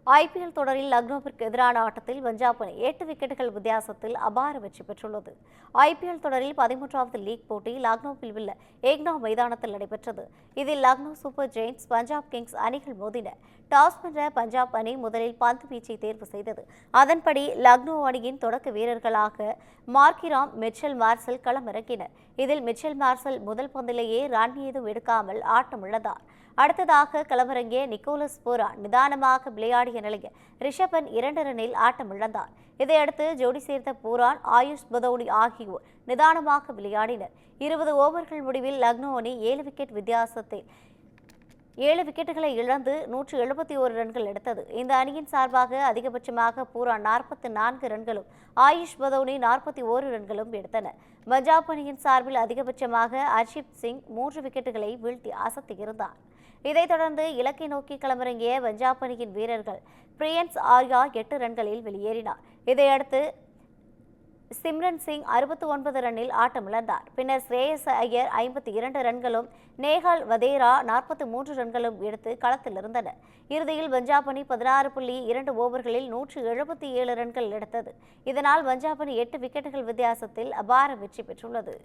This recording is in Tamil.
ஐபிஎல் தொடரில் லக்னோவிற்கு எதிரான ஆட்டத்தில் பஞ்சாப் அணி 8 விக்கெட்டுகள் வித்தியாசத்தில் அபார வெற்றி பெற்றுள்ளது. ஐபிஎல் தொடரில் 13வது லீக் போட்டி லக்னோவில் உள்ள ஏக்னா மைதானத்தில் நடைபெற்றது. இதில் Lucknow super giants, Punjab kings அணிகள் மோதின. டாஸ் வென்ற பஞ்சாப் அணி முதலில் பந்து வீச்சை தேர்வு செய்தது. அதன்படி லக்னோ அணியின் தொடக்க வீரர்களாக மார்க்கிராம், மிச்சல் மார்சல் களமிறங்கினர். இதில் மிச்சல் மார்சல் முதல் பந்திலேயே ரன் ஏதும் எடுக்காமல் ஆட்டமிழந்தார். அடுத்ததாக களமிறங்கிய நிக்கோலஸ் பூரான் நிதானமாக விளையாடிய நிலையில் ரிஷபன் 2 ரன்னில் ஆட்டமிழந்தார். இதையடுத்து ஜோடி சேர்த்த பூரான், ஆயுஷ் பதௌனி ஆகியோர் நிதானமாக விளையாடினர். 20 ஓவர்கள் முடிவில் லக்னோ அணி 7 விக்கெட் வித்தியாசத்தில் 7 விக்கெட்டுகளை இழந்து 171 ரன்கள் எடுத்தது. இந்த அணியின் சார்பாக அதிகபட்சமாக பூரான் 44 ரன்களும், ஆயுஷ் பதௌனி 41 ரன்களும் எடுத்தனர். பஞ்சாப் அணியின் சார்பில் அதிகபட்சமாக ஹர்ஷிப் சிங் 3 விக்கெட்டுகளை வீழ்த்தி அசத்தியிருந்தார். இதைத் தொடர்ந்து இலக்கை நோக்கி களமிறங்கிய பஞ்சாப் அணியின் வீரர்கள் பிரியன்ஸ் ஆர்யா 8 ரன்களில் வெளியேறினார். இதையடுத்து சிம்ரன் சிங் 69 ரன்னில் ஆட்டமிழந்தார். பின்னர் ஸ்ரேயஸ் ஐயர் 52 ரன்களும், நேஹால் வதேரா 43 ரன்களும் எடுத்து களத்தில் இருந்தனர். இறுதியில் பஞ்சாப் அணி 16.2 ஓவர்களில் 177 ரன்கள் எடுத்தது. இதனால் பஞ்சாப் அணி 8 விக்கெட்டுகள் வித்தியாசத்தில் அபார வெற்றி பெற்றுள்ளது.